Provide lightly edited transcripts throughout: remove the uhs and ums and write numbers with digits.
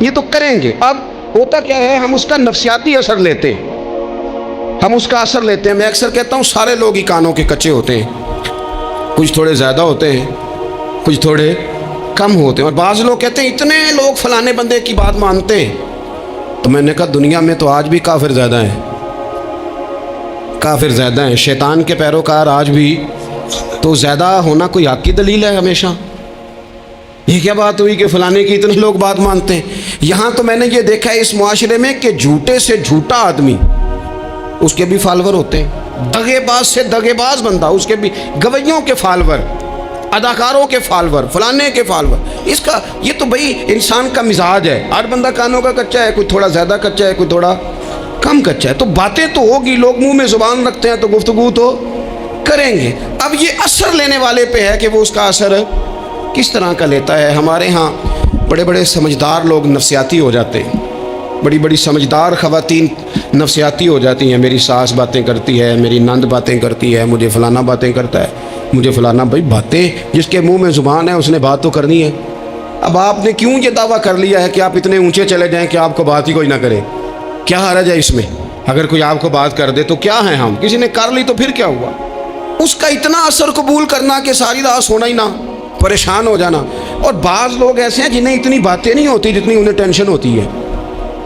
یہ تو کریں گے. اب ہوتا کیا ہے, ہم اس کا نفسیاتی اثر لیتے ہیں, ہم اس کا اثر لیتے ہیں. میں اکثر کہتا ہوں سارے لوگ ہی کانوں کے کچے ہوتے ہیں, کچھ تھوڑے زیادہ ہوتے ہیں, کچھ تھوڑے کم ہوتے ہیں. اور بعض لوگ کہتے ہیں اتنے لوگ فلانے بندے کی بات مانتے ہیں. تو میں نے کہا دنیا میں تو آج بھی کافر زیادہ ہیں, کافر زیادہ ہیں, شیطان کے پیروکار آج بھی. تو زیادہ ہونا کوئی حق کی دلیل ہے ہمیشہ؟ یہ کیا بات ہوئی کہ فلانے کی اتنے لوگ بات مانتے ہیں؟ یہاں تو میں نے یہ دیکھا ہے اس معاشرے میں کہ جھوٹے سے جھوٹا آدمی, اس کے بھی فالور ہوتے ہیں. دغے باز سے دغے باز بندہ, اس کے بھی گویوں کے فالور, اداکاروں کے فالور, فلانے کے فالور. اس کا یہ تو بھائی انسان کا مزاج ہے, ہر بندہ کانوں کا کچا ہے, کوئی تھوڑا زیادہ کچا ہے, کوئی تھوڑا کم کچا ہے. تو باتیں تو ہوگی, لوگ منہ میں زبان رکھتے ہیں تو گفتگو تو کریں گے. اب یہ اثر لینے والے پہ ہے کہ وہ اس کا اثر کس طرح کا لیتا ہے. ہمارے ہاں بڑے بڑے سمجھدار لوگ نفسیاتی ہو جاتے ہیں, بڑی بڑی سمجھدار خواتین نفسیاتی ہو جاتی ہیں. میری ساس باتیں کرتی ہے, میری نند باتیں کرتی ہے, مجھے فلانا باتیں کرتا ہے, مجھے فلانا. بھائی باتیں, جس کے منہ میں زبان ہے اس نے بات تو کرنی ہے. اب آپ نے کیوں یہ دعویٰ کر لیا ہے کہ آپ اتنے اونچے چلے جائیں کہ آپ کو بات ہی کوئی نہ کرے؟ کیا حرج ہے اس میں؟ اگر کوئی آپ کو بات کر دے تو کیا ہے, ہم کسی نے کر لی تو پھر کیا ہوا؟ اس کا اتنا اثر قبول کرنا کہ ساری رات سونا ہی نہ, پریشان ہو جانا. اور بعض لوگ ایسے ہیں جنہیں اتنی باتیں نہیں ہوتی جتنی انہیں ٹینشن ہوتی ہے.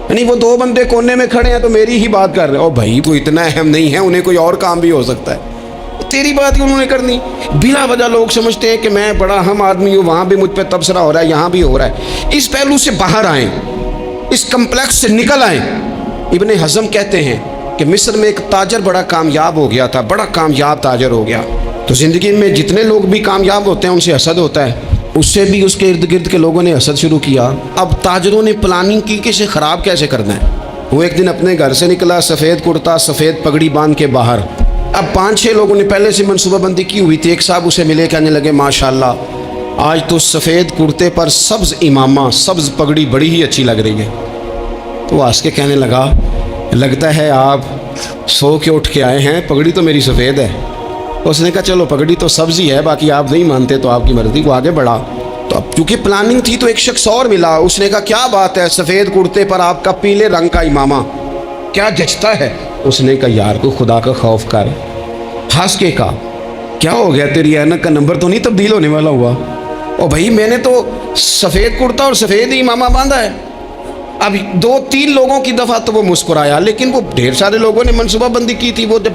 یعنی وہ دو بندے کونے میں کھڑے ہیں تو میری ہی بات کر رہے ہیں. اور بھائی وہ اتنا اہم نہیں ہے, انہیں کوئی اور کام بھی ہو سکتا ہے, تیری بات ہی انہوں نے کرنی. بلا وجہ لوگ سمجھتے ہیں کہ میں بڑا اہم آدمی ہوں, وہاں بھی مجھ پہ تبصرہ ہو رہا ہے, یہاں بھی ہو رہا ہے. اس پہلو سے باہر آئیں, اس کمپلیکس سے نکل آئیں. ابن حزم کہتے ہیں کہ مصر میں ایک تاجر بڑا کامیاب ہو گیا تھا, بڑا کامیاب تاجر ہو گیا. تو زندگی میں جتنے لوگ بھی کامیاب ہوتے ہیں ان سے حسد ہوتا ہے, اس سے بھی اس کے ارد گرد کے لوگوں نے حسد شروع کیا. اب تاجروں نے پلاننگ کی کہ اسے خراب کیسے کرنا ہے. وہ ایک دن اپنے گھر سے نکلا, سفید کرتا سفید پگڑی باندھ کے باہر. اب 5-6 لوگوں نے پہلے سے منصوبہ بندی کی ہوئی تھی. ایک صاحب اسے ملے, کہنے لگے ماشاءاللہ آج تو سفید کرتے پر سبز امامہ, سبز پگڑی بڑی ہی اچھی لگ رہی ہے. تو وہ ہنس کے کہنے لگا لگتا ہے آپ سو کے اٹھ کے آئے ہیں, پگڑی تو میری سفید ہے. اس نے کہا چلو پگڑی تو سبز ہی ہے, باقی آپ نہیں مانتے تو آپ کی مرضی. وہ آگے بڑھا. تو اب چونکہ پلاننگ تھی تو ایک شخص اور ملا, اس نے کہا کیا بات ہے, سفید کرتے پر آپ کا پیلے رنگ کا امامہ کیا جچتا ہے. اس نے کہا یار تو خدا کا خوف کر. ہنس کے کہا کیا ہو گیا, تیری اینک کا نمبر تو نہیں تبدیل ہونے والا ہوا؟ او بھائی میں نے تو سفید کرتا اور سفید ہی امامہ باندھا ہے. اب 2-3 لوگوں کی دفعہ تو وہ مسکرایا, لیکن وہ ڈھیر سارے لوگوں نے منصوبہ بندی کی تھی. وہ جب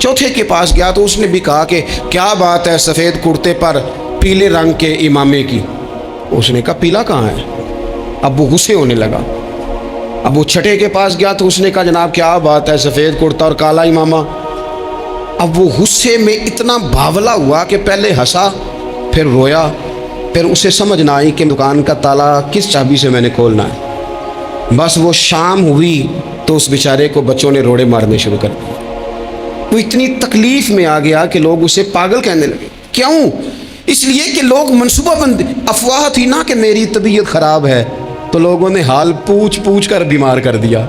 چوتھے کے پاس گیا تو اس نے بھی کہا کہ کیا بات ہے سفید کرتے پر پیلے رنگ کے امامے کی. اس نے کہا پیلا کہاں ہے. اب وہ غصے ہونے لگا. اب وہ چھٹے کے پاس گیا تو اس نے کہا جناب کیا بات ہے سفید کرتا اور کالا امامہ. اب وہ غصے میں اتنا باولا ہوا کہ پہلے ہنسا پھر رویا, پھر اسے سمجھ نہ آئی کہ دکان کا تالا کس چابی سے میں نے کھولنا ہے. بس وہ شام ہوئی تو اس بیچارے کو بچوں نے روڑے مارنے شروع کر دیے. وہ اتنی تکلیف میں آ گیا کہ لوگ اسے پاگل کہنے لگے. کیوں؟ اس لیے کہ لوگ منصوبہ بندی, افواہ تھی نا کہ میری طبیعت خراب ہے, تو لوگوں نے حال پوچھ پوچھ کر بیمار کر دیا.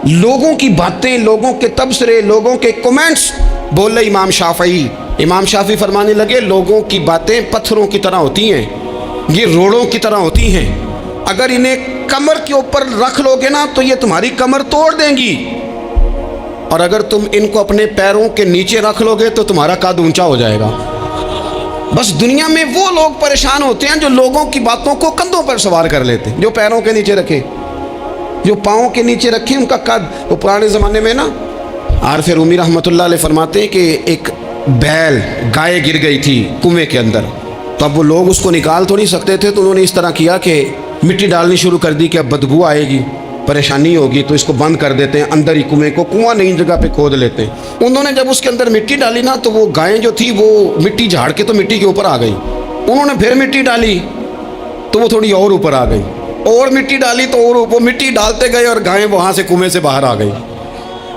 لوگوں کی باتیں, لوگوں کے تبصرے, لوگوں کے کومنٹس. بولے امام شافعی فرمانے لگے لوگوں کی باتیں پتھروں کی طرح ہوتی ہیں, یہ روڑوں کی طرح ہوتی ہیں. اگر انہیں کمر کے اوپر رکھ لو گے نا تو یہ تمہاری کمر توڑ دیں گی, اور اگر تم ان کو اپنے پیروں کے نیچے رکھ لو گے تو تمہارا قد اونچا ہو جائے گا. بس دنیا میں وہ لوگ پریشان ہوتے ہیں جو لوگوں کی باتوں کو کندھوں پر سوار کر لیتے ہیں, جو پیروں کے نیچے رکھے, جو پاؤں کے نیچے رکھے ان کا قد. وہ پرانے زمانے میں نا عارف رومی رحمۃ اللہ علیہ فرماتے ہیں کہ ایک بیل گائے گر گئی تھی کنویں کے اندر. تو اب وہ لوگ اس کو نکال تو نہیں سکتے تھے, تو انہوں نے اس طرح کیا کہ مٹی ڈالنی شروع کر دی کہ اب بدبو آئے گی, پریشانی ہوگی, تو اس کو بند کر دیتے ہیں اندر ہی کنویں کو, کنواں نئی جگہ پہ کھود لیتے ہیں. انہوں نے جب اس کے اندر مٹی ڈالی نا تو وہ گائیں جو تھی وہ مٹی جھاڑ کے تو مٹی کے اوپر آ گئی. انہوں نے پھر مٹی ڈالی تو وہ تھوڑی اور اوپر آ گئی, اور مٹی ڈالی تو اور وہ مٹی ڈالتے گئے اور گائیں وہاں سے کنویں سے باہر آ گئی.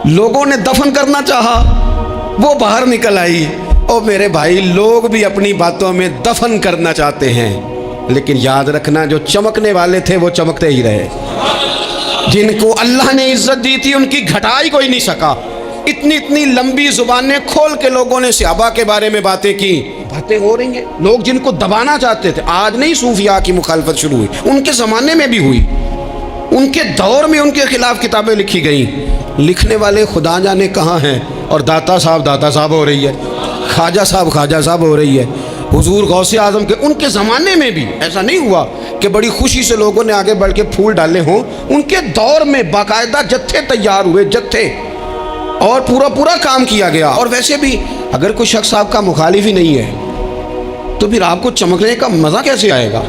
لوگوں نے دفن کرنا چاہا, وہ باہر نکل آئی. اور میرے بھائی لوگ بھی اپنی باتوں میں دفن کرنا چاہتے ہیں, لیکن یاد رکھنا جو چمکنے والے تھے وہ چمکتے ہی رہے. جن کو اللہ نے عزت دی تھی ان کی گھٹائی کوئی نہیں سکا. اتنی لمبی زبانیں کھول کے لوگوں نے صحابہ کے بارے میں باتیں کی. باتیں ہو رہی ہیں, لوگ جن کو دبانا چاہتے تھے. آج نہیں صوفیاء کی مخالفت شروع ہوئی, ان کے زمانے میں بھی ہوئی. ان کے دور میں ان کے خلاف کتابیں لکھی گئیں، لکھنے والے خدا جانے کہاں ہیں، اور داتا صاحب ہو رہی ہے، خواجہ صاحب ہو رہی ہے۔ حضور غوث اعظم کے ان کے زمانے میں بھی ایسا نہیں ہوا کہ بڑی خوشی سے لوگوں نے آگے بڑھ کے پھول ڈالے ہوں، ان کے دور میں باقاعدہ جتھے تیار ہوئے، جتھے، اور پورا کام کیا گیا۔ اور ویسے بھی اگر کوئی شخص آپ کا مخالف ہی نہیں ہے تو پھر آپ کو چمکنے کا مزہ کیسے آئے گا؟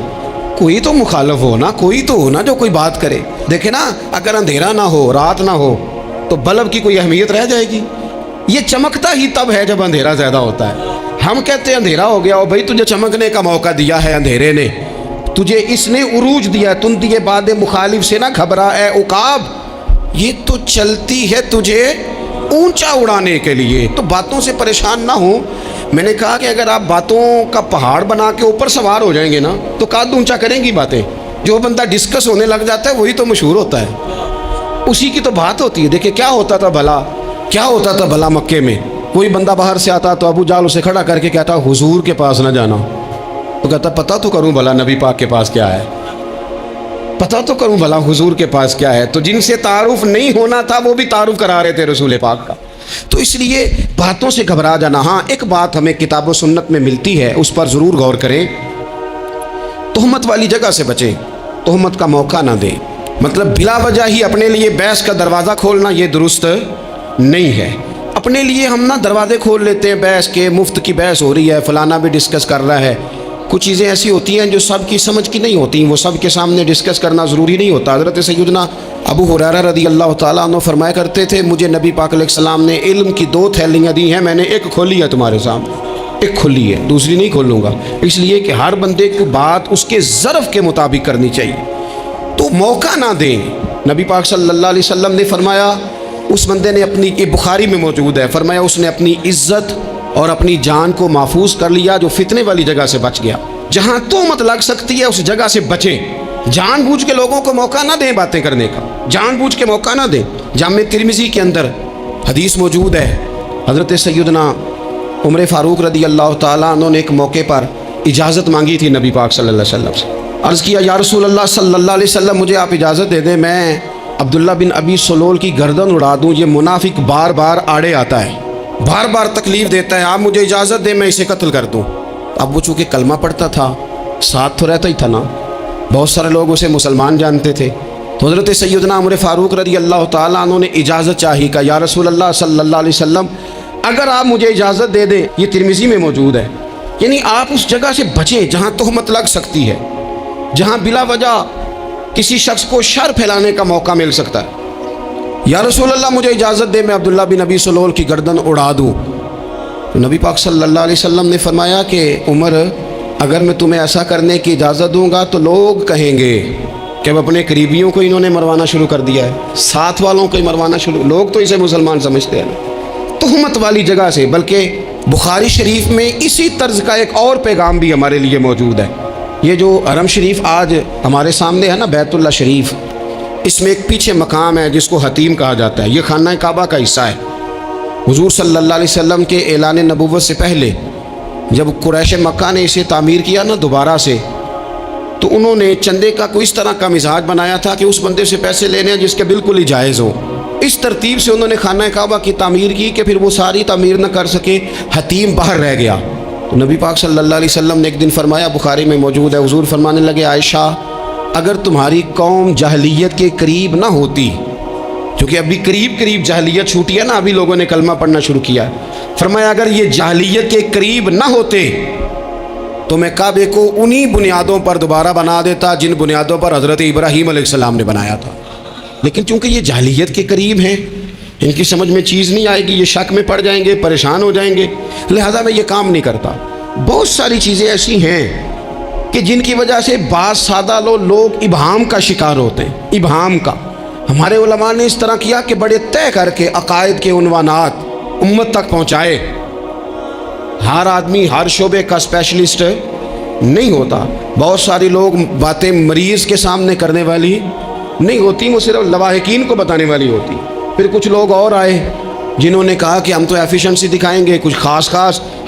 کوئی تو مخالف ہو نا، کوئی تو ہو نا جو کوئی بات کرے۔ دیکھیں نا، اگر اندھیرا نہ ہو، رات نہ ہو، تو بلب کی کوئی اہمیت رہ جائے گی؟ یہ چمکتا ہی تب ہے جب اندھیرا زیادہ ہوتا ہے۔ ہم کہتے ہیں اندھیرا ہو گیا، اور بھائی تجھے چمکنے کا موقع دیا ہے اندھیرے نے، تجھے اس نے عروج دیا ہے، تن دیے باد مخالف سے نہ گھبرا اے عقاب، یہ تو چلتی ہے تجھے اونچا اڑانے کے لیے، تو باتوں سے پریشان نہ ہو۔ میں نے کہا کہ اگر آپ باتوں کا پہاڑ بنا کے اوپر سوار ہو جائیں گے نا تو قد اونچا کریں گی باتیں۔ جو بندہ ڈسکس ہونے لگ جاتا ہے وہی تو مشہور ہوتا ہے، اسی کی تو بات ہوتی ہے۔ دیکھیں کیا ہوتا تھا بھلا مکے میں، کوئی بندہ باہر سے آتا تو ابو جال اسے کھڑا کر کے کہتا حضور کے پاس نہ جانا، تو کہتا پتہ تو کروں بھلا نبی پاک کے پاس کیا ہے، پتہ تو کروں بھلا حضور کے پاس کیا ہے۔ تو جن سے تعارف نہیں ہونا تھا وہ بھی تعارف کرا رہے تھے رسول پاک کا۔ تو اس لیے باتوں سے گھبرا جانا، ہاں ایک بات ہمیں کتاب و سنت میں ملتی ہے، اس پر ضرور غور کریں، تہمت والی جگہ سے بچیں، تہمت کا موقع نہ دیں۔ مطلب بلا وجہ ہی اپنے لیے بحث کا دروازہ کھولنا یہ درست نہیں ہے۔ اپنے لیے ہم نہ دروازے کھول لیتے ہیں بحث کے، مفت کی بحث ہو رہی ہے، فلانا بھی ڈسکس کر رہا ہے۔ کچھ چیزیں ایسی ہوتی ہیں جو سب کی سمجھ کی نہیں ہوتی، وہ سب کے سامنے ڈسکس کرنا ضروری نہیں ہوتا۔ حضرت سیدنا ابو ہریرہ رضی اللہ تعالیٰ عنہ فرمایا کرتے تھے مجھے نبی پاک علیہ السلام نے علم کی 2 تھیلیاں دی ہیں، میں نے ایک کھولی ہے تمہارے سامنے، ایک کھلی ہے، دوسری نہیں کھولوں گا، اس لیے کہ ہر بندے کو بات اس کے ظرف کے مطابق کرنی چاہیے، تو موقع نہ دیں۔ نبی پاک صلی اللہ علیہ وسلم نے فرمایا اس بندے نے اپنی، یہ بخاری میں موجود ہے، فرمایا اس نے اپنی عزت اور اپنی جان کو محفوظ کر لیا جو فتنے والی جگہ سے بچ گیا۔ جہاں تہمت لگ سکتی ہے اس جگہ سے بچیں، جان بوجھ کے لوگوں کو موقع نہ دیں باتیں کرنے کا، جان بوجھ کے موقع نہ دیں۔ جامع ترمذی کے اندر حدیث موجود ہے، حضرت سیدنا عمر فاروق رضی اللہ تعالیٰ عنہ نے ایک موقع پر اجازت مانگی تھی نبی پاک صلی اللہ علیہ وسلم سے، عرض کیا یا رسول اللہ صلی اللہ علیہ وسلم مجھے آپ اجازت دے دیں میں عبداللہ بن ابی سلول کی گردن اڑا دوں، یہ منافق بار بار آڑے آتا ہے، بار بار تکلیف دیتا ہے، آپ مجھے اجازت دیں میں اسے قتل کر دوں۔ اب وہ چونکہ کلمہ پڑھتا تھا، ساتھ تو رہتا ہی تھا نا، بہت سارے لوگ اسے مسلمان جانتے تھے، تو حضرت سیدنا عمر فاروق رضی اللہ تعالیٰ عنہ نے اجازت چاہی، کہ یا رسول اللہ صلی اللہ علیہ وسلم اگر آپ مجھے اجازت دے دیں، یہ ترمذی میں موجود ہے، یعنی آپ اس جگہ سے بچیں جہاں تہمت لگ سکتی ہے، جہاں بلا وجہ کسی شخص کو شر پھیلانے کا موقع مل سکتا ہے۔ یا رسول اللہ مجھے اجازت دے میں عبداللہ بن ابی سلول کی گردن اڑا دوں، تو نبی پاک صلی اللہ علیہ وسلم نے فرمایا کہ عمر اگر میں تمہیں ایسا کرنے کی اجازت دوں گا تو لوگ کہیں گے کہ اب اپنے قریبیوں کو انہوں نے مروانا شروع کر دیا ہے، ساتھ والوں کو ہی مروانا شروع، لوگ تو اسے مسلمان سمجھتے ہیں۔ تہمت والی جگہ سے، بلکہ بخاری شریف میں اسی طرز کا ایک اور پیغام بھی ہمارے لیے موجود ہے۔ یہ جو حرم شریف آج ہمارے سامنے ہے نا، بیت اللہ شریف، اس میں ایک پیچھے مقام ہے جس کو حتیم کہا جاتا ہے، یہ خانہ کعبہ کا حصہ ہے۔ حضور صلی اللہ علیہ وسلم کے اعلان نبوت سے پہلے جب قریش مکہ نے اسے تعمیر کیا نا دوبارہ سے، تو انہوں نے چندے کا کوئی اس طرح کا مزاج بنایا تھا کہ اس بندے سے پیسے لینے جس کے بالکل ہی جائز ہو، اس ترتیب سے انہوں نے خانہ کعبہ کی تعمیر کی کہ پھر وہ ساری تعمیر نہ کر سکے، حتیم باہر رہ گیا۔ تو نبی پاک صلی اللہ علیہ وسلم نے ایک دن فرمایا، بخاری میں موجود ہے، حضور فرمانے لگے عائشہ اگر تمہاری قوم جاہلیت کے قریب نہ ہوتی، کیونکہ ابھی قریب جاہلیت چھوٹی ہے نا، ابھی لوگوں نے کلمہ پڑھنا شروع کیا، فرمایا اگر یہ جاہلیت کے قریب نہ ہوتے تو میں کعبے کو انہی بنیادوں پر دوبارہ بنا دیتا جن بنیادوں پر حضرت ابراہیم علیہ السلام نے بنایا تھا، لیکن چونکہ یہ جاہلیت کے قریب ہیں، ان کی سمجھ میں چیز نہیں آئے گی، یہ شک میں پڑ جائیں گے، پریشان ہو جائیں گے، لہذا میں یہ کام نہیں کرتا۔ بہت ساری چیزیں ایسی ہیں کہ جن کی وجہ سے بعض سادہ لوگ ابہام کا شکار ہوتے ہیں، ابہام کا۔ ہمارے علماء نے اس طرح کیا کہ بڑے طے کر کے عقائد کے عنوانات امت تک پہنچائے۔ ہر آدمی ہر شعبے کا اسپیشلسٹ نہیں ہوتا، بہت سارے لوگ باتیں مریض کے سامنے کرنے والی نہیں ہوتی، وہ صرف لواحقین کو بتانے والی ہوتی۔ پھر کچھ لوگ اور آئے جنہوں نے کہا کہ ہم تو ایفیشنسی دکھائیں گے، کچھ خاص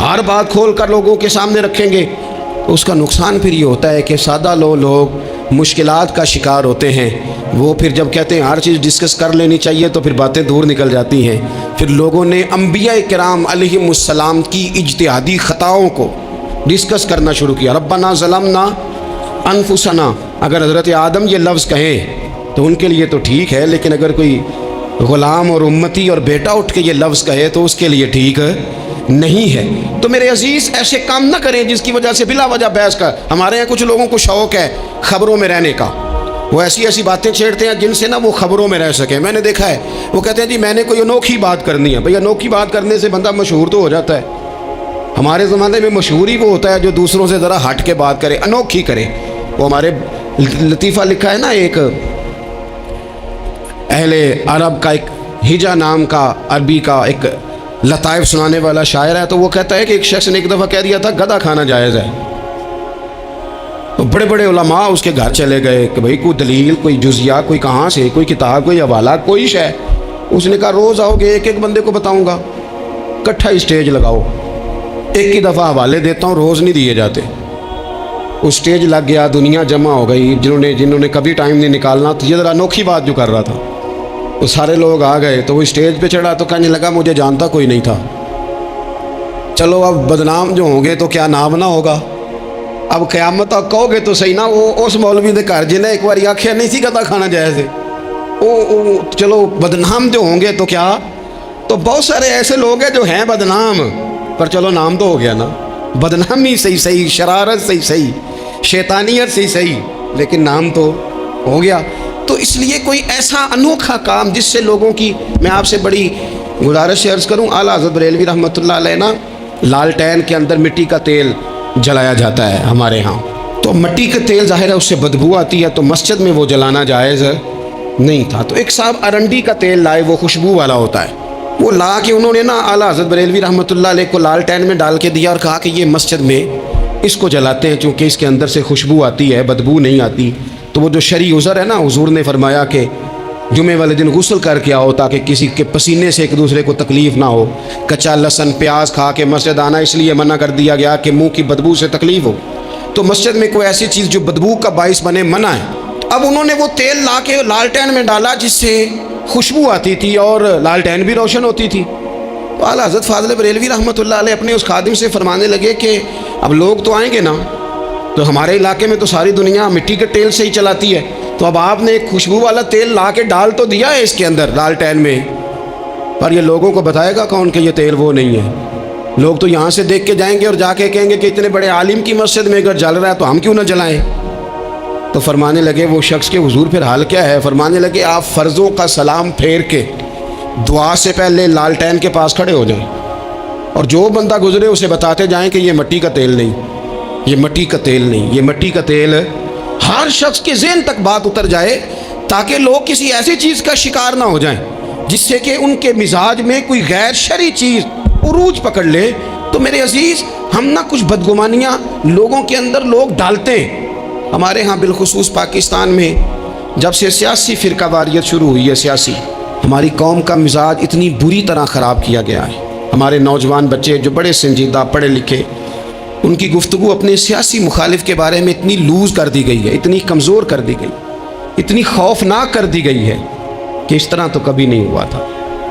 ہر بات کھول کر لوگوں کے سامنے رکھیں گے، اس کا نقصان پھر یہ ہوتا ہے کہ سادہ لوگ مشکلات کا شکار ہوتے ہیں. وہ پھر جب کہتے ہیں ہر چیز ڈسکس کر لینی چاہیے تو پھر باتیں دور نکل جاتی ہیں. پھر لوگوں نے انبیاء کرام علیہم السلام کی اجتہادی خطاؤں کو ڈسکس کرنا شروع کیا. ربنا ظلمنا انفسنا، اگر حضرت آدم یہ لفظ کہیں تو ان کے لیے تو ٹھیک ہے، لیکن اگر کوئی غلام اور امتی اور بیٹا اٹھ کے یہ لفظ کہے تو اس کے لیے ٹھیک نہیں ہے. تو میرے عزیز ایسے کام نہ کریں جس کی وجہ سے بلا وجہ بحث کا. ہمارے یہاں کچھ لوگوں کو شوق ہے خبروں میں رہنے کا، وہ ایسی باتیں چھیڑتے ہیں جن سے نا وہ خبروں میں رہ سکیں. میں نے دیکھا ہے وہ کہتے ہیں جی میں نے کوئی انوکھی بات کرنی ہے. بھئی انوکھی بات کرنے سے بندہ مشہور تو ہو جاتا ہے. ہمارے زمانے میں مشہور ہی وہ ہوتا ہے جو دوسروں سے ذرا ہٹ کے بات کرے، انوکھی کرے. وہ ہمارے لطیفہ لکھا ہے نا، ایک اہل عرب کا ایک ہجا نام کا عربی کا ایک لطائف سنانے والا شاعر ہے، تو وہ کہتا ہے کہ ایک شخص نے ایک دفعہ کہہ دیا تھا گدھا کھانا جائز ہے. تو بڑے بڑے علماء اس کے گھر چلے گئے کہ بھئی کوئی دلیل، کوئی جزیہ، کوئی کہاں سے، کوئی کتاب، کوئی حوالہ، کوئی شے. اس نے کہا روز آؤ گے ایک ایک بندے کو بتاؤں گا، کٹھا اسٹیج لگاؤ، ایک ہی دفعہ حوالے دیتا ہوں، روز نہیں دیے جاتے. وہ اسٹیج لگ گیا، دنیا جمع ہو گئی، جنہوں نے کبھی ٹائم نہیں نکالنا. تو یہ ذرا انوکھی بات جو کر رہا تھا، وہ سارے لوگ آ گئے. تو وہ اسٹیج پہ چڑھا تو کہنے لگا مجھے جانتا کوئی نہیں تھا. چلو اب بدنام جو ہوں گے تو کیا نام نہ ہوگا. اب قیامت تک کہو گے تو صحیح نا، وہ اس مولوی دے گھر جنہیں ایک بار آخیا نہیں سی گدھا کھانا جائز ہے، چلو بدنام جو ہوں گے تو کیا. تو بہت سارے ایسے لوگ ہیں جو ہیں بدنام، پر چلو نام تو ہو گیا نا. بدنامی صحیح، شرارت صحیح، شیطانیت صحیح، لیکن نام تو ہو گیا. تو اس لیے کوئی ایسا انوکھا کام جس سے لوگوں کی، میں آپ سے بڑی گزارش سے عرض کروں، اعلیٰ حضرت بریلوی رحمۃ اللہ علیہ نا لالٹین کے اندر مٹی کا تیل جلایا جاتا ہے ہمارے ہاں. تو مٹی کا تیل ظاہر ہے اس سے بدبو آتی ہے، تو مسجد میں وہ جلانا جائز نہیں تھا. تو ایک صاحب ارنڈی کا تیل لائے، وہ خوشبو والا ہوتا ہے. وہ لا کے انہوں نے نا اعلیٰ حضرت بریلوی رحمۃ اللہ علیہ کو لالٹین میں ڈال کے دیا اور کہا کہ یہ مسجد میں اس کو جلاتے ہیں چونکہ اس کے اندر سے خوشبو آتی ہے، بدبو نہیں آتی. تو وہ جو شرعی عذر ہے نا، حضور نے فرمایا کہ جمعے والے دن غسل کر کے آؤ تاکہ کسی کے پسینے سے ایک دوسرے کو تکلیف نہ ہو. کچا لہسن پیاز کھا کے مسجد آنا اس لیے منع کر دیا گیا کہ منہ کی بدبو سے تکلیف ہو. تو مسجد میں کوئی ایسی چیز جو بدبو کا باعث بنے منع ہے. اب انہوں نے وہ تیل لا کے لالٹین میں ڈالا جس سے خوشبو آتی تھی اور لالٹین بھی روشن ہوتی تھی. تو اعلیٰ حضرت فاضل بریلوی رحمۃ اللہ علیہ اپنے اس خادم سے فرمانے لگے کہ اب لوگ تو آئیں گے نا، تو ہمارے علاقے میں تو ساری دنیا مٹی کے تیل سے ہی چلاتی ہے، تو اب آپ نے ایک خوشبو والا تیل لا کے ڈال تو دیا ہے اس کے اندر لالٹین میں، پر یہ لوگوں کو بتائے گا کون کہ یہ تیل وہ نہیں ہے. لوگ تو یہاں سے دیکھ کے جائیں گے اور جا کے کہیں گے کہ اتنے بڑے عالم کی مسجد میں اگر جل رہا ہے تو ہم کیوں نہ جلائیں. تو فرمانے لگے وہ شخص کے حضور پھر حال کیا ہے. فرمانے لگے آپ فرضوں کا سلام پھیر کے دعا سے پہلے لالٹین کے پاس کھڑے ہو جائیں اور جو بندہ گزرے اسے بتاتے جائیں کہ یہ مٹی کا تیل نہیں، یہ مٹی کا تیل نہیں، یہ مٹی کا تیل. ہر شخص کے ذہن تک بات اتر جائے تاکہ لوگ کسی ایسی چیز کا شکار نہ ہو جائیں جس سے کہ ان کے مزاج میں کوئی غیر شرعی چیز عروج پکڑ لے. تو میرے عزیز ہم نہ کچھ بدگمانیاں لوگوں کے اندر لوگ ڈالتے ہیں. ہمارے ہاں بالخصوص پاکستان میں جب سے سیاسی فرقہ واریت شروع ہوئی ہے، سیاسی، ہماری قوم کا مزاج اتنی بری طرح خراب کیا گیا ہے. ہمارے نوجوان بچے جو بڑے سنجیدہ پڑھے لکھے، ان کی گفتگو اپنے سیاسی مخالف کے بارے میں اتنی لوز کر دی گئی ہے، اتنی کمزور کر دی گئی، اتنی خوفناک کر دی گئی ہے کہ اس طرح تو کبھی نہیں ہوا تھا.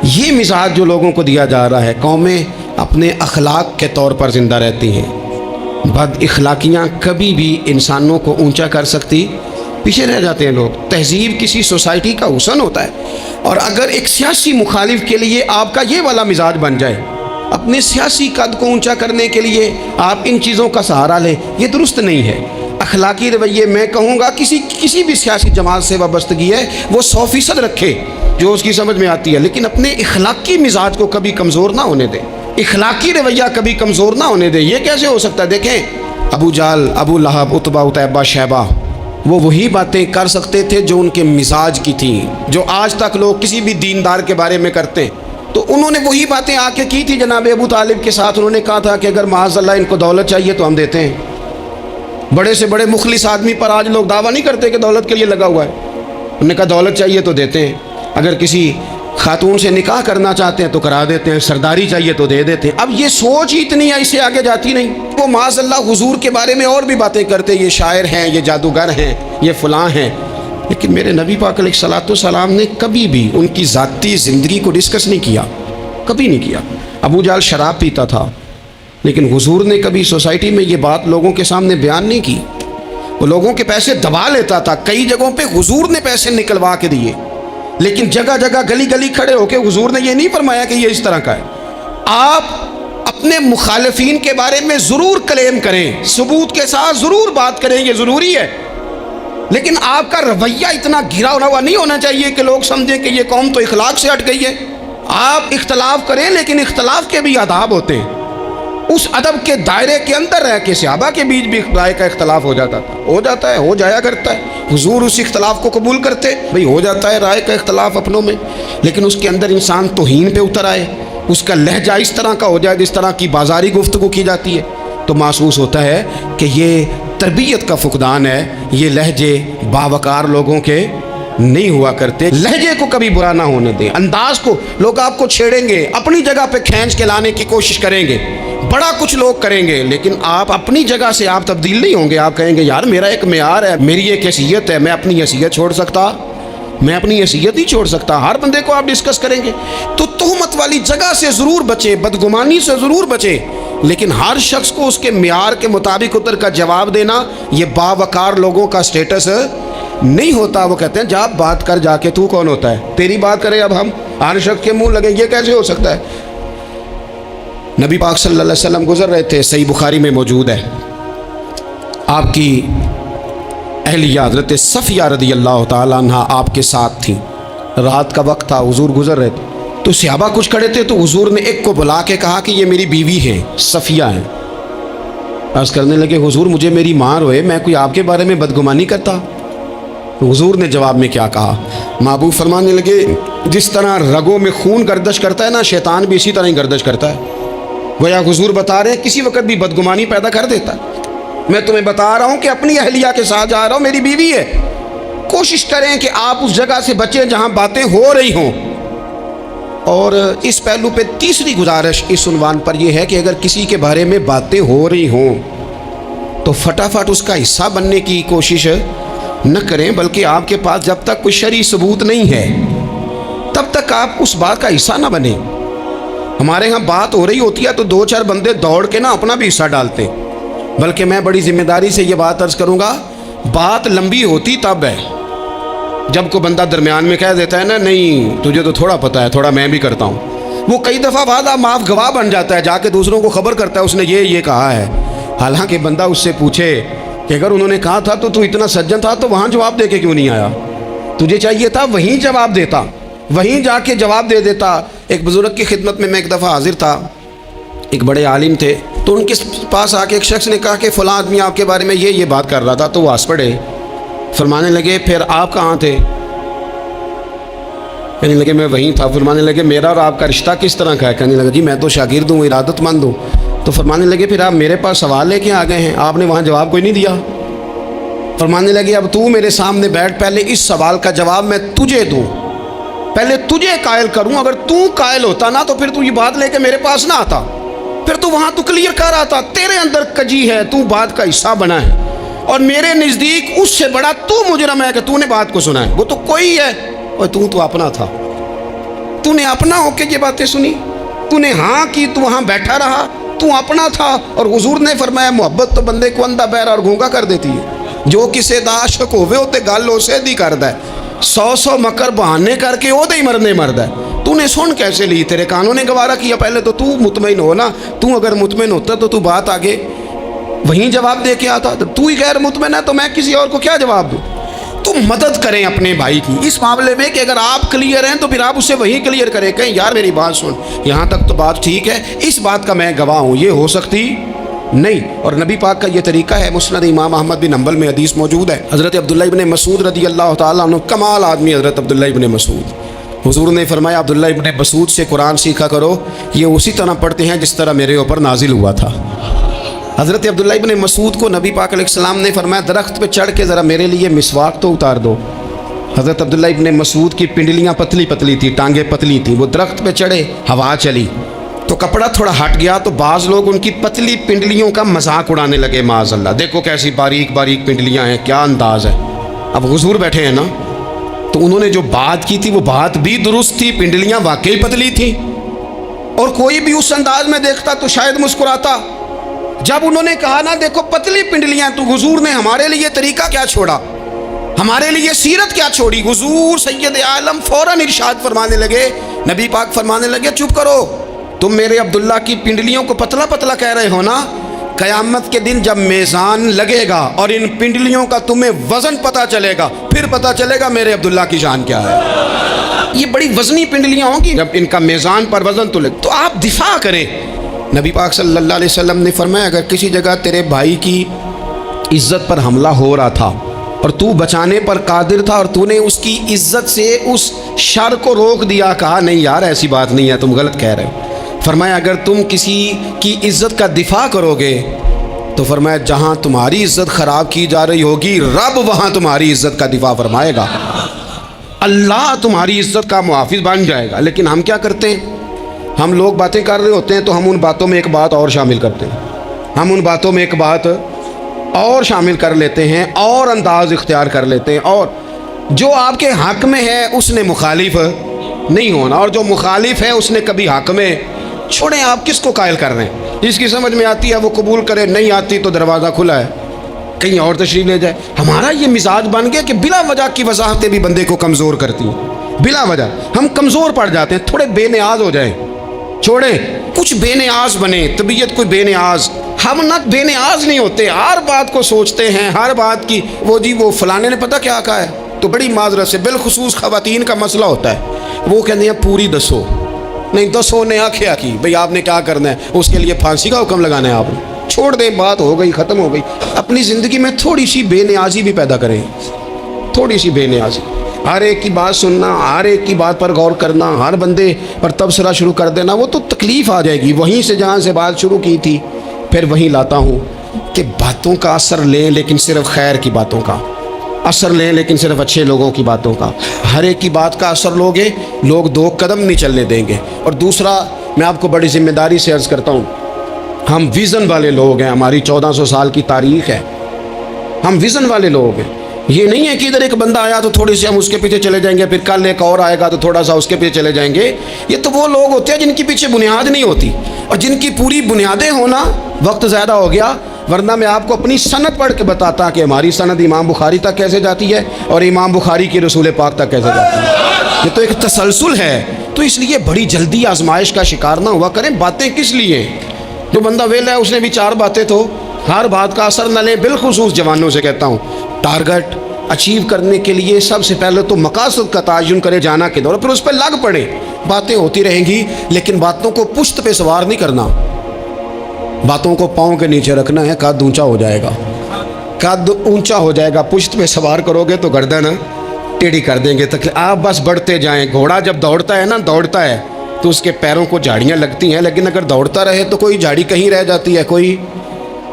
یہ مزاج جو لوگوں کو دیا جا رہا ہے، قومیں اپنے اخلاق کے طور پر زندہ رہتی ہیں. بد اخلاقیاں کبھی بھی انسانوں کو اونچا کر سکتی، پیچھے رہ جاتے ہیں لوگ. تہذیب کسی سوسائٹی کا حسن ہوتا ہے، اور اگر ایک سیاسی مخالف کے لیے آپ کا یہ والا مزاج بن جائے، اپنے سیاسی قد کو اونچا کرنے کے لیے آپ ان چیزوں کا سہارا لیں، یہ درست نہیں ہے. اخلاقی رویے میں کہوں گا کسی بھی سیاسی جماعت سے وابستگی ہے وہ 100% رکھے جو اس کی سمجھ میں آتی ہے، لیکن اپنے اخلاقی مزاج کو کبھی کمزور نہ ہونے دے، اخلاقی رویہ کبھی کمزور نہ ہونے دے. یہ کیسے ہو سکتا ہے؟ دیکھیں ابو جہل، ابو لہب، عتبہ، عتیبہ، شیبہ، وہ وہی باتیں کر سکتے تھے جو ان کے مزاج کی تھیں، جو آج تک لوگ کسی بھی دیندار کے بارے میں کرتے ہیں. تو انہوں نے وہی باتیں آ کے کی تھی جناب ابو طالب کے ساتھ. انہوں نے کہا تھا کہ اگر معاذ اللہ ان کو دولت چاہیے تو ہم دیتے ہیں. بڑے سے بڑے مخلص آدمی پر آج لوگ دعویٰ نہیں کرتے کہ دولت کے لیے لگا ہوا ہے. انہوں نے کہا دولت چاہیے تو دیتے ہیں. اگر کسی خاتون سے نکاح کرنا چاہتے ہیں تو کرا دیتے ہیں، سرداری چاہیے تو دے دیتے ہیں۔ اب یہ سوچ ہی اتنی ہے، اس سے آگے جاتی نہیں۔ وہ معاذ اللہ حضور کے بارے میں اور بھی باتیں کرتے، یہ شاعر ہیں، یہ جادوگر ہیں، یہ فلاں ہیں، لیکن میرے نبی پاک علیہ الصلوۃ والسلام نے کبھی بھی ان کی ذاتی زندگی کو ڈسکس نہیں کیا، کبھی نہیں کیا۔ ابو جہل شراب پیتا تھا، لیکن حضور نے کبھی سوسائٹی میں یہ بات لوگوں کے سامنے بیان نہیں کی۔ وہ لوگوں کے پیسے دبا لیتا تھا، کئی جگہوں پہ حضور نے پیسے نکلوا کے دیے، لیکن جگہ جگہ گلی گلی کھڑے ہو کے حضور نے یہ نہیں فرمایا کہ یہ اس طرح کا ہے۔ آپ اپنے مخالفین کے بارے میں ضرور کلیم کریں، ثبوت کے ساتھ ضرور بات کریں، یہ ضروری ہے، لیکن آپ کا رویہ اتنا گھرا ہوا نہیں ہونا چاہیے کہ لوگ سمجھیں کہ یہ قوم تو اخلاق سے ہٹ گئی ہے۔ آپ اختلاف کریں، لیکن اختلاف کے بھی آداب ہوتے ہیں۔ اس ادب کے دائرے کے اندر رہ کے صحابہ کے بیچ بھی رائے کا اختلاف ہو جاتا تھا، ہو جاتا ہے، ہو جایا کرتا ہے۔ حضور اس اختلاف کو قبول کرتے، بھئی ہو جاتا ہے رائے کا اختلاف اپنوں میں، لیکن اس کے اندر انسان توہین پہ اتر آئے، اس کا لہجہ اس طرح کا ہو جائے جس طرح کی بازاری گفتگو کی جاتی ہے، تو محسوس ہوتا ہے کہ یہ تربیت کا فقدان ہے۔ یہ لہجے باوقار لوگوں کے نہیں ہوا کرتے۔ لہجے کو کبھی برا نہ ہونے دیں، انداز کو لوگ آپ کو چھیڑیں گے، اپنی جگہ پہ کھینچ کے لانے کی کوشش کریں گے، بڑا کچھ لوگ کریں گے، لیکن آپ اپنی جگہ سے آپ تبدیل نہیں ہوں گے۔ آپ کہیں گے یار میرا ایک معیار ہے، میری ایک حیثیت ہے، میں اپنی حیثیت چھوڑ سکتا؟ میں اپنی حیثیت نہیں چھوڑ سکتا۔ ہر بندے کو آپ ڈسکس کریں گے، تو تہمت والی جگہ سے ضرور بچے، بدگمانی سے ضرور بچے، لیکن ہر شخص کو اس کے معیار کے مطابق اتر کا جواب دینا یہ باوقار لوگوں کا سٹیٹس نہیں ہوتا۔ وہ کہتے ہیں جا بات کر، جا کے تو کون ہوتا ہے تیری بات کرے؟ اب ہم ہر شخص کے منہ لگیں، یہ کیسے ہو سکتا ہے؟ نبی پاک صلی اللہ علیہ وسلم گزر رہے تھے، صحیح بخاری میں موجود ہے، آپ کی اہلیہ حضرت صفیہ رضی اللہ تعالیٰ عنہ آپ کے ساتھ تھیں۔ رات کا وقت تھا، حضور گزر رہے تھے، تو صحابہ کچھ کھڑے تھے، تو حضور نے ایک کو بلا کے کہا کہ یہ میری بیوی ہیں، صفیہ ہیں۔ عرض کرنے لگے حضور مجھے میری ماں روئے، میں کوئی آپ کے بارے میں بدگمانی کرتا؟ تو حضور نے جواب میں کیا کہا؟ محبوب فرمانے لگے جس طرح رگوں میں خون گردش کرتا ہے نا، شیطان بھی اسی طرح ہی گردش کرتا ہے۔ گویا حضور بتا رہے ہیں کسی وقت بھی بدگمانی پیدا کر دیتا ہے۔ میں تمہیں بتا رہا ہوں کہ اپنی اہلیہ کے ساتھ جا رہا ہوں، میری بیوی ہے۔ کوشش کریں کہ آپ اس جگہ سے بچیں جہاں باتیں ہو رہی ہوں۔ اور اس پہلو پہ تیسری گزارش اس عنوان پر یہ ہے کہ اگر کسی کے بارے میں باتیں ہو رہی ہوں تو فٹافٹ اس کا حصہ بننے کی کوشش نہ کریں، بلکہ آپ کے پاس جب تک کوئی شرعی ثبوت نہیں ہے تب تک آپ اس بات کا حصہ نہ بنیں۔ ہمارے ہاں بات ہو رہی ہوتی ہے تو دو چار بندے دوڑ کے نا اپنا بھی حصہ ڈالتے ہیں، بلکہ میں بڑی ذمہ داری سے یہ بات عرض کروں گا، بات لمبی ہوتی تب ہے جب کوئی بندہ درمیان میں کہہ دیتا ہے نا نہیں تجھے تو تھوڑا پتہ ہے، تھوڑا میں بھی کرتا ہوں۔ وہ کئی دفعہ وعدہ معاف گواہ بن جاتا ہے، جا کے دوسروں کو خبر کرتا ہے اس نے یہ کہا ہے، حالانکہ بندہ اس سے پوچھے کہ اگر انہوں نے کہا تھا تو اتنا سجن تھا تو وہاں جواب دے کے کیوں نہیں آیا؟ تجھے چاہیے تھا وہیں جواب دیتا، وہیں جا کے جواب دے دیتا۔ ایک بزرگ کی خدمت میں ایک دفعہ حاضر تھا، ایک بڑے عالم تھے، تو ان کے پاس آ کے ایک شخص نے کہا کہ فلاں آدمی آپ کے بارے میں یہ بات کر رہا تھا، تو وہ ہنس پڑے، فرمانے لگے پھر آپ کہاں تھے؟ کہنے لگے میں وہیں تھا۔ فرمانے لگے میرا اور آپ کا رشتہ کس طرح کا ہے؟ کہنے لگا جی میں تو شاگرد ہوں، ارادت مند ہوں۔ تو فرمانے لگے پھر آپ میرے پاس سوال لے کے آ گئے ہیں، آپ نے وہاں جواب کوئی نہیں دیا۔ فرمانے لگے اب تو میرے سامنے بیٹھ، پہلے اس سوال کا جواب میں تجھے دوں، پہلے تجھے قائل کروں۔ اگر تو قائل ہوتا نا تو پھر تو یہ بات لے کے میرے پاس نہ آتا، پھر تو وہاں تو کلیئر کر آتا۔ تیرے اندر کجی ہے، تو بات کا حصہ بنا ہے، اور میرے نزدیک اس سے بڑا تو مجرم ہے کہ تو نے بات کو سنا ہے۔ وہ تو کوئی ہے اور تو اپنا تھا، تو نے اپنا ہو کے یہ باتیں سنی، تو نے ہاں کی، تو وہاں بیٹھا رہا، تو اپنا تھا۔ اور حضور نے فرمایا محبت تو بندے کو اندھا بہرا اور گونگا کر دیتی ہے، جو کسے دا عاشق ہوئے ہوتے گل اسے دی کردا ہے، 100 مکر بہانے کر کے وہ ہی مرنے مرد ہے۔ تو نے سن کیسے لی؟ تیرے کانوں نے گوارا کیا؟ پہلے تو مطمئن ہو نا، تو اگر مطمئن ہوتا تو بات آگے وہیں جواب دے کے آتا۔ تو ہی غیر مطمئن ہے تو میں کسی اور کو کیا جواب دوں؟ تو مدد کریں اپنے بھائی کی اس معاملے میں کہ اگر آپ کلیئر ہیں تو پھر آپ اسے وہیں کلیئر کریں، کہیں یار میری بات سن، یہاں تک تو بات ٹھیک ہے، اس بات کا میں گواہ ہوں، یہ ہو سکتی نہیں۔ اور نبی پاک کا یہ طریقہ ہے۔ مسند امام احمد بن حنبل میں حدیث موجود ہے، حضرت عبداللہ ابن مسعود رضی اللہ تعالیٰ عنہ، کمال آدمی حضرت عبداللہ ابن مسعود، حضور نے فرمایا عبداللہ ابن مسعود سے قرآن سیکھا کرو، یہ اسی طرح پڑھتے ہیں جس طرح میرے اوپر نازل ہوا تھا۔ حضرت عبداللہ ابن مسعود کو نبی پاک علیہ السلام نے فرمایا درخت پہ چڑھ کے ذرا میرے لیے مسواک تو اتار دو۔ حضرت عبداللہ ابن مسعود کی پنڈلیاں پتلی پتلی تھی، ٹانگیں پتلی تھیں، وہ درخت پہ چڑھے، ہوا چلی تو کپڑا تھوڑا ہٹ گیا تو بعض لوگ ان کی پتلی پنڈلیوں کا مذاق اڑانے لگے، معاذ اللہ، دیکھو کیسی باریک باریک پنڈلیاں ہیں، کیا انداز ہے۔ اب حضور بیٹھے ہیں نا، تو انہوں نے جو بات کی تھی وہ بات بھی درست تھی، پنڈلیاں واقعی پتلی تھیں، اور کوئی بھی اس انداز میں دیکھتا تو شاید مسکراتا۔ جب انہوں نے کہا نا دیکھو پتلی پنڈلیاں، تو حضور نے ہمارے لیے طریقہ کیا چھوڑا، ہمارے لیے سیرت کیا چھوڑی۔ حضور سید عالم فوراً ارشاد فرمانے لگے، نبی پاک فرمانے لگے چپ کرو، تم میرے عبداللہ کی پنڈلیوں کو پتلا پتلا کہہ رہے ہو نا، قیامت کے دن جب میزان لگے گا اور ان پنڈلیوں کا تمہیں وزن پتہ چلے گا، پھر پتہ چلے گا میرے عبداللہ کی شان کیا ہے۔ یہ بڑی وزنی پنڈلیاں ہوں گی، جب ان کا میزان پر وزن تلے تو آپ دفاع کریں۔ نبی پاک صلی اللہ علیہ وسلم نے فرمایا اگر کسی جگہ تیرے بھائی کی عزت پر حملہ ہو رہا تھا اور تو بچانے پر قادر تھا اور تو نے اس کی عزت سے اس شر کو روک دیا، کہا نہیں یار ایسی بات نہیں ہے، تم غلط کہہ رہے ہو۔ فرمایا اگر تم کسی کی عزت کا دفاع کرو گے تو فرمایا جہاں تمہاری عزت خراب کی جا رہی ہوگی رب وہاں تمہاری عزت کا دفاع فرمائے گا، اللہ تمہاری عزت کا محافظ بن جائے گا۔ لیکن ہم کیا کرتے ہیں، ہم لوگ باتیں کر رہے ہوتے ہیں تو ہم ان باتوں میں ایک بات اور شامل کرتے ہیں، ہم ان باتوں میں ایک بات اور شامل کر لیتے ہیں اور انداز اختیار کر لیتے ہیں، اور جو آپ کے حق میں ہے اس نے مخالف نہیں ہونا، اور جو مخالف ہے اس نے کبھی حق میں چھوڑیں۔ آپ کس کو قائل کر رہے ہیں، جس کی سمجھ میں آتی ہے وہ قبول کرے، نہیں آتی تو دروازہ کھلا ہے، کہیں اور تشریف لے جائے۔ ہمارا یہ مزاج بن گیا کہ بلا وجہ کی وضاحتیں بھی بندے کو کمزور کرتی ہیں، بلا وجہ ہم کمزور پڑ جاتے ہیں، تھوڑے بے نیاز ہو جائیں، چھوڑیں کچھ بے نیاز بنے، طبیعت کوئی بے نیاز، ہم نہ بے نیاز نہیں ہوتے، ہر بات کو سوچتے ہیں، ہر بات کی وہ جی وہ فلانے نے پتہ کیا کہا ہے، تو بڑی معذرت سے بالخصوص خواتین کا مسئلہ ہوتا ہے، وہ کہتے ہیں پوری دسو، نہیں دسو نے آخیا کی بھئی آپ نے کیا کرنا ہے، اس کے لیے پھانسی کا حکم لگانا ہے آپ نے، چھوڑ دیں، بات ہو گئی ختم ہو گئی۔ اپنی زندگی میں تھوڑی سی بے نیازی بھی پیدا کریں، تھوڑی سی بے نیازی، ہر ایک کی بات سننا، ہر ایک کی بات پر غور کرنا، ہر بندے پر تبصرہ شروع کر دینا، وہ تو تکلیف آ جائے گی۔ وہیں سے جہاں سے بات شروع کی تھی پھر وہیں لاتا ہوں کہ باتوں کا اثر لیں لیکن صرف خیر کی باتوں کا اثر لیں، لیکن صرف اچھے لوگوں کی باتوں کا، ہر ایک کی بات کا اثر لوگے لوگ دو قدم نہیں چلنے دیں گے۔ اور دوسرا میں آپ کو بڑی ذمہ داری سے عرض کرتا ہوں، ہم ویژن والے لوگ ہیں، ہماری 1400 سال کی تاریخ ہے، ہم ویژن والے لوگ ہیں۔ یہ نہیں ہے کہ ادھر ایک بندہ آیا تو تھوڑی سی ہم اس کے پیچھے چلے جائیں گے، پھر کل ایک اور آئے گا تو تھوڑا سا اس کے پیچھے چلے جائیں گے۔ یہ تو وہ لوگ ہوتے ہیں جن کے پیچھے بنیاد نہیں ہوتی، اور جن کی پوری بنیادیں ہونا وقت زیادہ ہو گیا، ورنہ میں آپ کو اپنی سند پڑھ کے بتاتا کہ ہماری سند امام بخاری تک کیسے جاتی ہے اور امام بخاری کی رسول پاک تک کیسے جاتی ہے۔ یہ تو ایک تسلسل ہے، تو اس لیے بڑی جلدی آزمائش کا شکار نہ ہوا کریں۔ باتیں کس لیے، جو بندہ ویلا ہے اس نے بھی 4 باتیں تو ہر بات کا اثر نہ لیں۔ بالخصوص جوانوں سے کہتا ہوں، ٹارگٹ اچیو کرنے کے لیے سب سے پہلے تو مقاصد کا تعین کرے، جانا کدھر، اور پھر اس پہ لگ پڑے۔ باتیں ہوتی رہیں گی لیکن باتوں کو پشت پہ سوار نہیں کرنا، باتوں کو پاؤں کے نیچے رکھنا ہے، قد اونچا ہو جائے گا، قد اونچا ہو جائے گا، پشت پہ سوار کرو گے تو گردن ٹیڑھی کر دیں گے۔ آپ بس بڑھتے جائیں۔ گھوڑا جب دوڑتا ہے نا، دوڑتا ہے تو اس کے پیروں کو جھاڑیاں لگتی ہیں، لیکن اگر دوڑتا رہے تو کوئی جھاڑی کہیں رہ جاتی ہے، کوئی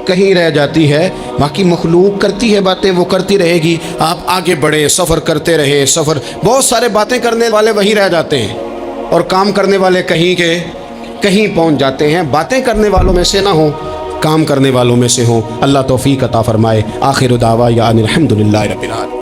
کہیں رہ جاتی ہے۔ باقی مخلوق کرتی ہے باتیں، وہ کرتی رہے گی، آپ آگے بڑھیں، سفر کرتے رہے۔ سفر بہت سارے باتیں کرنے والے وہیں رہ جاتے ہیں اور کام کرنے والے کہیں کے کہیں پہنچ جاتے ہیں۔ باتیں کرنے والوں میں سے نہ ہوں، کام کرنے والوں میں سے ہوں۔ اللہ توفیق عطا فرمائے۔ آخر دعوانا الحمدللہ رب العالمین۔